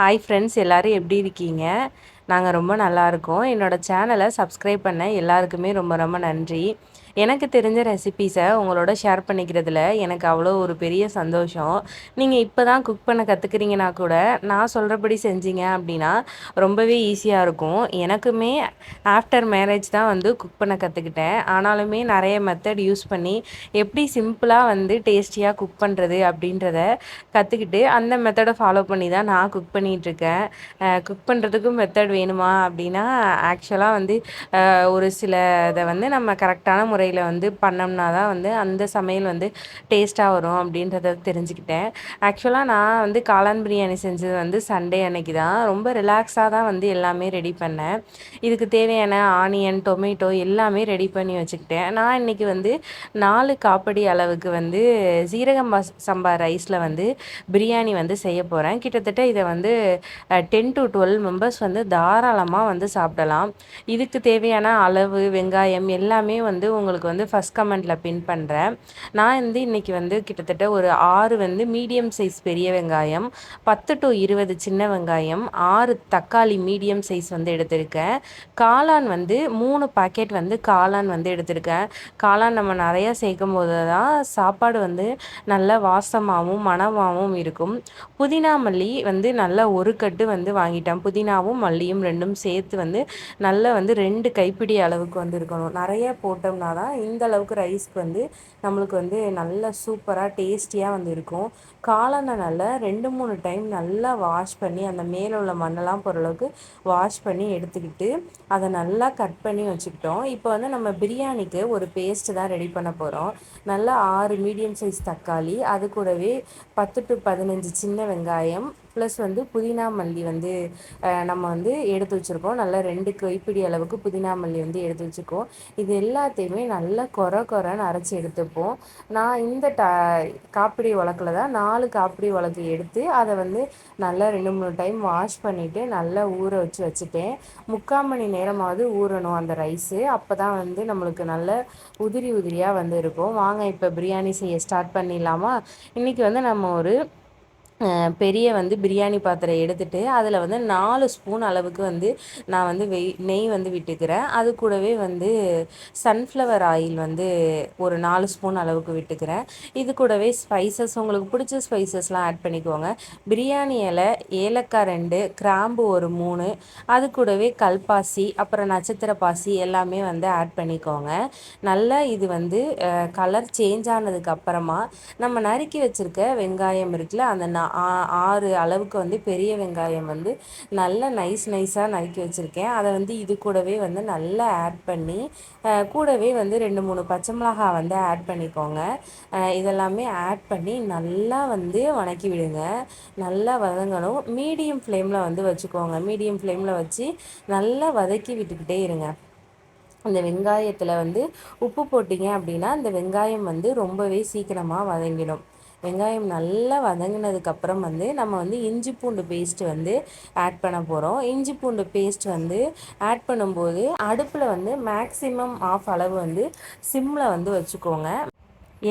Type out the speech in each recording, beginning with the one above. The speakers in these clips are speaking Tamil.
ஹாய் ஃப்ரெண்ட்ஸ், எல்லோரும் எப்படி இருக்கீங்க? நாங்கள் ரொம்ப நல்லா இருக்கோம். என்னோடய சேனலை சப்ஸ்கிரைப் பண்ண எல்லாருக்குமே ரொம்ப ரொம்ப நன்றி. எனக்கு தெரிஞ்ச ரெசிபீஸை உங்களோட ஷேர் பண்ணிக்கிறதுல எனக்கு அவ்வளோ ஒரு பெரிய சந்தோஷம். நீங்கள் இப்போ தான் குக் பண்ண கற்றுக்கிறீங்கன்னா கூட நான் சொல்கிறபடி செஞ்சீங்க அப்படின்னா ரொம்பவே ஈஸியாக இருக்கும். எனக்குமே ஆஃப்டர் மேரேஜ் தான் வந்து குக் பண்ண கற்றுக்கிட்டேன். ஆனாலுமே நிறைய மெத்தட் யூஸ் பண்ணி எப்படி சிம்பிளாக வந்து டேஸ்டியாக குக் பண்ணுறது அப்படின்றத கற்றுக்கிட்டு அந்த மெத்தடை ஃபாலோ பண்ணி தான் நான் குக் பண்ணிகிட்ருக்கேன். குக் பண்ணுறதுக்கும் மெத்தட் வேணுமா அப்படின்னா ஆக்சுவலாக வந்து ஒரு சில இதை வந்து நம்ம கரெக்டான முறையில் வந்து பண்ணோம்னா தான் வந்து அந்த சமையல் வந்து டேஸ்ட்டாக வரும் அப்படின்றத தெரிஞ்சுக்கிட்டேன். ஆக்சுவலாக நான் வந்து காளான் பிரியாணி செஞ்சது வந்து சண்டே அன்னைக்கு தான். ரொம்ப ரிலாக்ஸாக தான் வந்து எல்லாமே ரெடி பண்ணேன். இதுக்கு தேவையான ஆனியன், டொமேட்டோ எல்லாமே ரெடி பண்ணி வச்சுக்கிட்டேன். நான் இன்றைக்கி வந்து 4 காப்படி அளவுக்கு வந்து சீரகம் சம்பா ரைஸில் வந்து பிரியாணி வந்து செய்ய போகிறேன். கிட்டத்தட்ட இதை வந்து 10 to 12 மெம்பர்ஸ் வந்து தாராளமாக வந்து சாப்பிடலாம். இதுக்கு தேவையான அளவு, வெங்காயம் எல்லாமே வந்து உங்களுக்கு வந்து ஃபஸ்ட் கமெண்டில் பின் பண்ணுறேன். நான் வந்து இன்றைக்கி வந்து கிட்டத்தட்ட ஒரு 6 வந்து மீடியம் சைஸ் பெரிய வெங்காயம், 10 to 20 சின்ன வெங்காயம், 6 தக்காளி மீடியம் சைஸ் வந்து எடுத்திருக்கேன். காளான் வந்து 3 பாக்கெட் வந்து காளான் வந்து எடுத்திருக்கேன். காளான் நம்ம நிறையா சேர்க்கும் போது தான் சாப்பாடு வந்து நல்ல வாசமாகவும் மணமாகவும் இருக்கும். புதினா மல்லி வந்து நல்லா ஒரு கட்டு வந்து வாங்கிட்டேன். புதினாவும் மல்லியும் ரெண்டும் சேர்த்து வந்து நல்லா வந்து 2 கைப்பிடி அளவுக்கு வந்து இருக்கணும். நிறைய போட்டோம்னா தான் இந்த அளவுக்கு ரைஸ்க்கு வந்து நம்மளுக்கு வந்து நல்ல சூப்பராக டேஸ்டியாக வந்து இருக்கும். காளானை நல்லா 2-3 டைம் நல்லா வாஷ் பண்ணி அந்த மேலே உள்ள மண்ணெல்லாம் போகிற அளவுக்கு வாஷ் பண்ணி எடுத்துக்கிட்டு அதை நல்லா கட் பண்ணி வச்சுக்கிட்டோம். இப்போ வந்து நம்ம பிரியாணிக்கு ஒரு பேஸ்ட்டு தான் ரெடி பண்ண போகிறோம். நல்லா 6 மீடியம் சைஸ் தக்காளி, அது கூடவே 10 to 15 சின்ன வெங்காயம் ப்ளஸ் வந்து புதினா மல்லி வந்து நம்ம வந்து எடுத்து வச்சுருக்கோம். நல்லா 2 கைப்பிடி அளவுக்கு புதினா மல்லி வந்து எடுத்து வச்சுருக்கோம். இது எல்லாத்தையுமே நல்லா கொரன்னு அரைச்சி எடுத்துப்போம். நான் இந்த காப்பிடி உலக்கில் தான் 4 காப்பிடி உலக்கு எடுத்து அதை வந்து நல்லா 2-3 டைம் வாஷ் பண்ணிவிட்டு நல்லா ஊற வச்சுட்டேன். 3/4 மணி நேரமாவது ஊறணும் அந்த ரைஸு. அப்போ தான் வந்து நம்மளுக்கு நல்ல உதிரி உதிரியாக வந்து இருக்கும். வாங்க இப்போ பிரியாணி செய்ய ஸ்டார்ட் பண்ணிடலாமா? இன்றைக்கி வந்து நம்ம ஒரு பெரிய வந்து பிரியாணி பாத்திரம் எடுத்துகிட்டு அதில் வந்து 4 ஸ்பூன் அளவுக்கு வந்து நான் வந்து நெய் வந்து விட்டுக்கிறேன். அது கூடவே வந்து சன்ஃப்ளவர் ஆயில் வந்து ஒரு 4 ஸ்பூன் அளவுக்கு விட்டுக்கிறேன். இது கூடவே ஸ்பைசஸ் உங்களுக்கு பிடிச்ச ஸ்பைசஸ்லாம் ஆட் பண்ணிக்கோங்க. பிரியாணி இலை, ஏலக்காய் 2, கிராம்பு ஒரு 3, அது கூடவே கல்பாசி, அப்புறம் நட்சத்திர பாசி எல்லாமே வந்து ஆட் பண்ணிக்கோங்க. நல்லா இது வந்து கலர் சேஞ்ச் ஆனதுக்கப்புறமா நம்ம நறுக்கி வச்சுருக்க வெங்காயம் இருக்குல்ல, அந்த 6 அளவுக்கு வந்து பெரிய வெங்காயம் வந்து நல்லா நைஸாக நறுக்கி வச்சுருக்கேன். அதை வந்து இது கூடவே வந்து நல்லா ஆட் பண்ணி கூடவே வந்து 2-3 பச்சை மிளகாய் வந்து ஆட் பண்ணிக்கோங்க. இதெல்லாமே ஆட் பண்ணி நல்லா வந்து வதக்கி விடுங்க. நல்லா வதங்கணும். மீடியம் ஃப்ளேமில் வந்து வச்சுக்கோங்க. மீடியம் ஃப்ளேமில் வச்சு நல்லா வதக்கி விட்டுக்கிட்டே இருங்க. அந்த வெங்காயத்தில் வந்து உப்பு போட்டிங்க அப்படின்னா அந்த வெங்காயம் வந்து ரொம்பவே சீக்கிரமாக வதங்கிடும். வெங்காயம் நல்லா வதங்கினதுக்கப்புறம் வந்து நம்ம வந்து இஞ்சி பூண்டு பேஸ்ட்டு வந்து ஆட் பண்ண போகிறோம். இஞ்சி பூண்டு பேஸ்ட் வந்து ஆட் பண்ணும்போது அடுப்பில் வந்து மேக்ஸிமம் ஆஃப் அளவு வந்து சிம்மில் வந்து வச்சுக்கோங்க.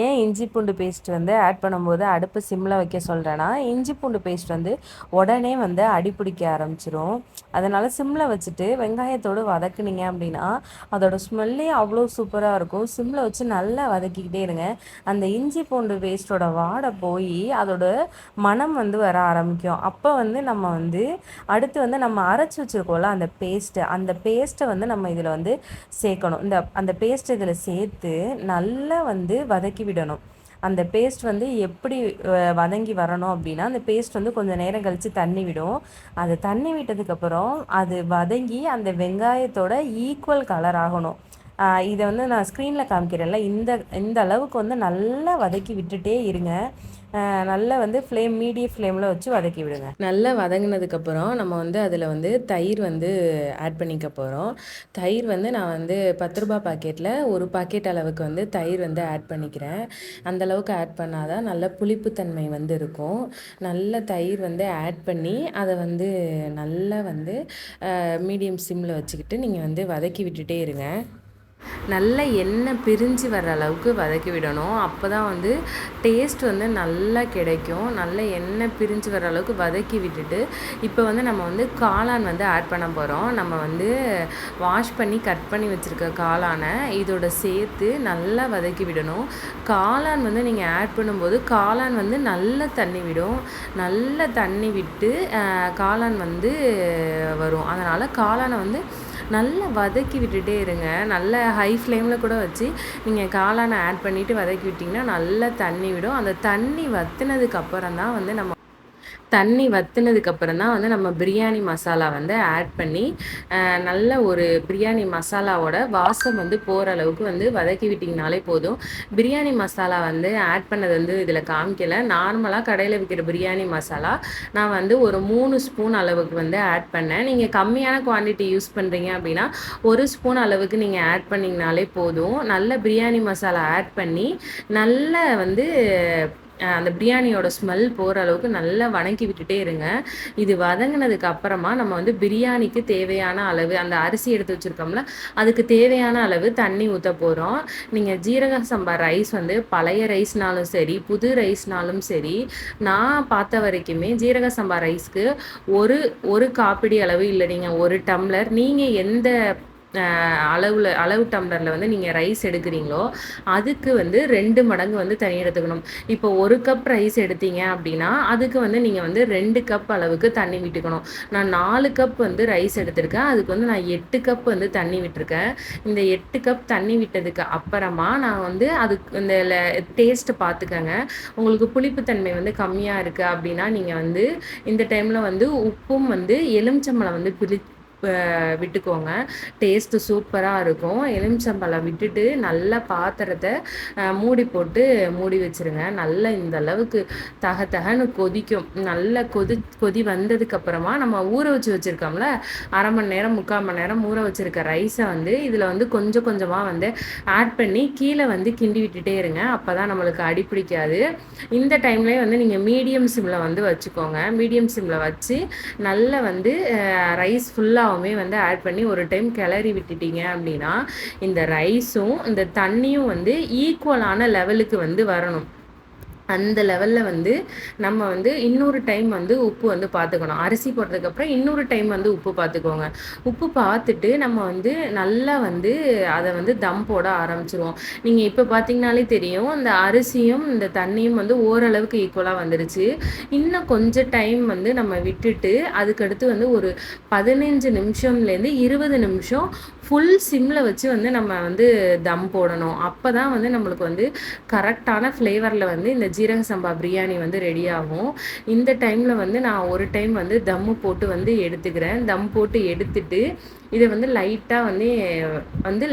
ஏன் இஞ்சி பூண்டு பேஸ்ட் வந்து ஆட் பண்ணும்போது அடுப்பு சிம்மில் வைக்க சொல்கிறேன்னா, இஞ்சி பூண்டு பேஸ்ட் வந்து உடனே வந்து அடிப்பிடிக்க ஆரம்பிச்சிரும். அதனால் சிம்மில் வச்சுட்டு வெங்காயத்தோடு வதக்குனீங்க அப்படின்னா அதோட ஸ்மெல்லே அவ்வளோ சூப்பராக இருக்கும். சிம்மில் வச்சு நல்லா வதக்கிக்கிட்டே இருங்க. அந்த இஞ்சி பூண்டு பேஸ்ட்டோட வாடை போய் அதோட மனம் வந்து வர ஆரம்பிக்கும். அப்போ வந்து நம்ம வந்து அடுத்து வந்து நம்ம அரைச்சி வச்சுருக்கோம்ல அந்த பேஸ்ட்டை வந்து நம்ம இதில் வந்து சேர்க்கணும். அந்த பேஸ்ட் இதில் சேர்த்து நல்லா வந்து வதக்கி விடணும். அந்த பேஸ்ட் வந்து எப்படி வதங்கி வரணும் அப்படின்னா, அந்த பேஸ்ட் வந்து கொஞ்சம் நேரம் கழித்து தண்ணி விடும். அது தண்ணி விட்டதுக்கப்புறம் அது வதங்கி அந்த வெங்காயத்தோட ஈக்குவல் கலர் ஆகணும். இதை வந்து நான் ஸ்க்ரீனில் காமிக்கிறேன்ல, இந்த அளவுக்கு வந்து நல்லா வதக்கி விட்டுட்டே இருங்க. நல்லா வந்து மீடியம் ஃப்ளேமில் வச்சு வதக்கி விடுங்க. நல்லா வதங்கினதுக்கப்புறம் நம்ம வந்து அதில் வந்து தயிர் வந்து ஆட் பண்ணிக்க போகிறோம். தயிர் வந்து நான் வந்து 10 ரூபா பாக்கெட்டில் ஒரு பாக்கெட் அளவுக்கு வந்து தயிர் வந்து ஆட் பண்ணிக்கிறேன். அந்தளவுக்கு ஆட் பண்ணால் தான் நல்ல புளிப்புத்தன்மை வந்து இருக்கும். நல்ல தயிர் வந்து ஆட் பண்ணி அதை வந்து நல்லா வந்து மீடியம் சிம்மில் வச்சுக்கிட்டு நீங்கள் வந்து வதக்கி விட்டுட்டே இருங்க. நல்ல எண்ணெய் பிரிஞ்சு வர்ற அளவுக்கு வதக்கி விடணும். அப்போ தான் வந்து டேஸ்ட் வந்து நல்லா கிடைக்கும். நல்ல எண்ணெய் பிரிஞ்சு வர அளவுக்கு வதக்கி விட்டுட்டு, இப்போ வந்து நம்ம வந்து காளான் வந்து ஆட் பண்ண போகிறோம். நம்ம வந்து வாஷ் பண்ணி கட் பண்ணி வச்சுருக்க காளானை இதோட சேர்த்து நல்லா வதக்கி விடணும். காளான் வந்து நீங்கள் ஆட் பண்ணும்போது காளான் வந்து நல்லா தண்ணி விடும். நல்லா தண்ணி விட்டு காளான் வந்து வரும். அதனால் காளானை வந்து நல்லா வதக்கி விட்டுட்டே இருங்க. நல்ல ஹை ஃப்ளேமில் கூட வச்சு நீங்கள் காளானை ஆட் பண்ணிவிட்டு வதக்கி விட்டிங்கன்னா நல்லா தண்ணி விடும். அந்த தண்ணி வற்றினதுக்கு அப்புறம் தான் வந்து நம்ம நம்ம பிரியாணி மசாலா வந்து ஆட் பண்ணி நல்ல ஒரு பிரியாணி மசாலாவோட வாசம் வந்து போகிற அளவுக்கு வந்து வதக்கி விட்டிங்கனாலே போதும். பிரியாணி மசாலா வந்து ஆட் பண்ணது வந்து இதில் காமிக்கலை. நார்மலாக கடையில் விற்கிற பிரியாணி மசாலா நான் வந்து ஒரு 3 ஸ்பூன் அளவுக்கு வந்து ஆட் பண்ணேன். நீங்கள் கம்மியான குவான்டிட்டி யூஸ் பண்ணுறீங்க அப்படின்னா 1 ஸ்பூன் அளவுக்கு நீங்கள் ஆட் பண்ணிங்கனாலே போதும். நல்ல பிரியாணி மசாலா ஆட் பண்ணி நல்ல வந்து அந்த பிரியாணியோட ஸ்மெல் போகிற அளவுக்கு நல்லா வதக்கி விட்டுட்டே இருங்க. இது வதங்கினதுக்கு அப்புறமா நம்ம வந்து பிரியாணிக்கு தேவையான அளவு அந்த அரிசி எடுத்து வச்சுருக்கோம்ல, அதுக்கு தேவையான அளவு தண்ணி ஊற்ற போகிறோம். நீங்கள் ஜீரக சம்பா ரைஸ் வந்து பழைய ரைஸ்னாலும் சரி, புது ரைஸ்னாலும் சரி, நான் பார்த்த வரைக்குமே ஜீரக சம்பா ரைஸ்க்கு ஒரு காப்பிடி அளவு இல்லை, நீங்கள் 1 டம்ளர் நீங்கள் எந்த அளவு டம்ளரில் வந்து நீங்கள் ரைஸ் எடுக்கிறீங்களோ அதுக்கு வந்து 2 மடங்கு வந்து தண்ணி எடுத்துக்கணும். இப்போ 1 கப் ரைஸ் எடுத்தீங்க அப்படின்னா அதுக்கு வந்து நீங்கள் வந்து 2 கப் அளவுக்கு தண்ணி விட்டுக்கணும். நான் 4 கப் வந்து ரைஸ் எடுத்திருக்கேன். அதுக்கு வந்து நான் 8 கப் வந்து தண்ணி விட்டுருக்கேன். இந்த 8 கப் தண்ணி விட்டதுக்கு அப்புறமா நான் வந்து அதுக்கு இந்த டேஸ்ட்டு பார்த்துக்கங்க. உங்களுக்கு புளிப்புத்தன்மை வந்து கம்மியாக இருக்குது அப்படின்னா நீங்கள் வந்து இந்த டைமில் வந்து உப்பும் வந்து எலுமிச்சம்பழம் வந்து விட்டுக்கோங்க. டேஸ்ட்டு சூப்பராக இருக்கும். எலுமிச்சம்பழம் விட்டுட்டு நல்லா பாத்திரத்தை மூடி போட்டு மூடி வச்சுருங்க. நல்லா இந்த அளவுக்கு தகன்னு கொதிக்கும். நல்லா கொதி வந்ததுக்கப்புறமா நம்ம ஊற வச்சுருக்கோம்ல, அரை மணி நேரம் 3/4 மணி நேரம் ஊற வச்சுருக்க ரைஸை வந்து இதில் வந்து கொஞ்சம் கொஞ்சமாக வந்து ஆட் பண்ணி கீழே வந்து கிண்டி விட்டுட்டே இருங்க. அப்போ தான் நம்மளுக்கு அடி பிடிக்காது. இந்த டைம்லேயே வந்து நீங்கள் மீடியம் சிம்மில் வந்து வச்சுக்கோங்க. மீடியம் சிம்மில் வச்சு நல்லா வந்து ரைஸ் ஃபுல்லாகவுமே வந்து ஆட் பண்ணி ஒரு டைம் கிளறி விட்டுட்டீங்க அப்படின்னா இந்த ரைஸும் இந்த தண்ணியும் வந்து ஈக்குவலான லெவலுக்கு வந்து வரணும். அந்த லெவலில் வந்து நம்ம வந்து இன்னொரு டைம் வந்து உப்பு வந்து பார்த்துக்கணும். அரிசி போட்டதுக்கப்புறம் இன்னொரு டைம் வந்து உப்பு பார்த்துக்கோங்க. உப்பு பார்த்துட்டு நம்ம வந்து நல்லா வந்து அதை வந்து தம் போட ஆரம்பிச்சிருவோம். நீங்கள் இப்போ பார்த்தீங்கனாலே தெரியும், இந்த அரிசியும் இந்த தண்ணியும் வந்து ஓரளவுக்கு ஈக்குவலாக வந்துருச்சு. இன்னும் கொஞ்சம் டைம் வந்து நம்ம விட்டுட்டு அதுக்கடுத்து வந்து ஒரு 15 நிமிஷம்லேருந்து 20 நிமிஷம் ஃபுல் சிம்மில் வச்சு வந்து நம்ம வந்து தம் போடணும். அப்போ தான் வந்து நம்மளுக்கு வந்து கரெக்டான ஃப்ளேவரில் வந்து இந்த ஜீரக சம்பா பிரியாணி வந்து ரெடி ஆகும். இந்த டைமில் வந்து நான் ஒரு டைம் வந்து தம்மு போட்டு வந்து எடுத்துக்கிறேன். தம் போட்டு எடுத்துட்டு இதை வந்து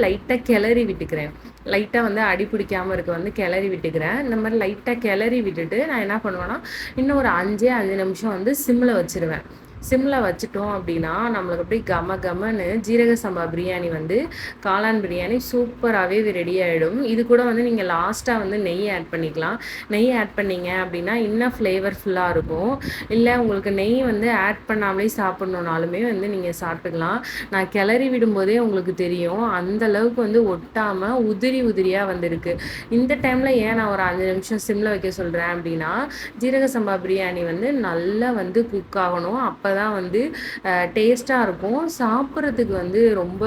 லைட்டாக கிளறி விட்டுக்கிறேன். லைட்டாக வந்து அடி பிடிக்காமல் இருக்க வந்து கிளறி விட்டுக்கிறேன். இந்த மாதிரி லைட்டாக கிளறி விட்டுட்டு நான் என்ன பண்ணுவேன்னா இன்னும் ஒரு 5 நிமிஷம் வந்து சிம்மில் வச்சுருவேன். சிம்மில் வச்சுட்டோம் அப்படின்னா நம்மளுக்கு அப்படியே கமன்னு ஜீரக சம்பா பிரியாணி வந்து காளான் பிரியாணி சூப்பராகவே ரெடி ஆகிடும். இது கூட வந்து நீங்கள் லாஸ்ட்டாக வந்து நெய் ஆட் பண்ணிக்கலாம். நெய் ஆட் பண்ணிங்க அப்படின்னா இன்னும் ஃப்ளேவர்ஃபுல்லாக இருக்கும். இல்லை உங்களுக்கு நெய் வந்து ஆட் பண்ணாமலே சாப்பிட்ணுன்னாலுமே வந்து நீங்கள் சாப்பிட்டுக்கலாம். நான் கிளறி விடும்போதே உங்களுக்கு தெரியும் அந்த அளவுக்கு வந்து ஒட்டாமல் உதிரியாக வந்திருக்கு. இந்த டைமில் ஏன் நான் ஒரு 5 நிமிஷம் சிம்மில் வைக்க சொல்கிறேன் அப்படின்னா ஜீரக சம்பா பிரியாணி வந்து நல்லா வந்து குக் ஆகணும். அப்போ தான் வந்து டேஸ்ட்டாக இருக்கும். சாப்பிட்றதுக்கு வந்து ரொம்ப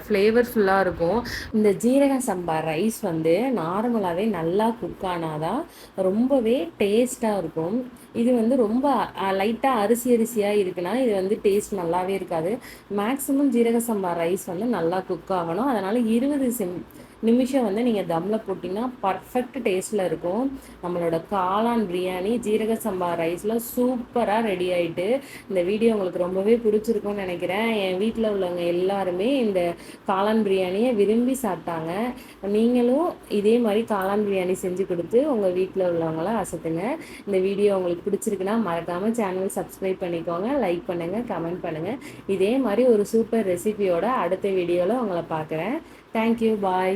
ஃப்ளேவர்ஃபுல்லாக இருக்கும். இந்த ஜீரக சம்பா ரைஸ் வந்து நார்மலாகவே நல்லா குக் ஆனாதான் ரொம்பவே டேஸ்ட்டாக இருக்கும். இது வந்து ரொம்ப லைட்டாக அரிசியாக இருக்குன்னா இது வந்து டேஸ்ட் நல்லாவே இருக்காது. மேக்ஸிமம் ஜீரக சம்பா ரைஸ் வந்து நல்லா குக் ஆகணும். அதனால் 20 நிமிஷம் வந்து நீங்கள் தம்மில் போட்டிங்கன்னா பர்ஃபெக்ட் டேஸ்ட்டில் இருக்கும். நம்மளோட காளான் பிரியாணி ஜீரக சம்பா ரைஸில் சூப்பராக ரெடி ஆகிட்டு. இந்த வீடியோ உங்களுக்கு ரொம்பவே பிடிச்சிருக்கும்னு நினைக்கிறேன். என் வீட்டில் உள்ளவங்க எல்லாருமே இந்த காளான் பிரியாணியை விரும்பி சாப்பிட்டாங்க. நீங்களும் இதே மாதிரி காளான் பிரியாணி செஞ்சு கொடுத்து உங்கள் வீட்டில் உள்ளவங்களாம் அசத்துங்க. இந்த வீடியோ உங்களுக்கு பிடிச்சிருக்குன்னா மறக்காமல் சேனல் சப்ஸ்கிரைப் பண்ணிக்கோங்க, லைக் பண்ணுங்கள், கமெண்ட் பண்ணுங்கள். இதே மாதிரி ஒரு சூப்பர் ரெசிபியோட அடுத்த வீடியோவில் உங்களை பார்க்குறேன். தேங்க்யூ, பாய்.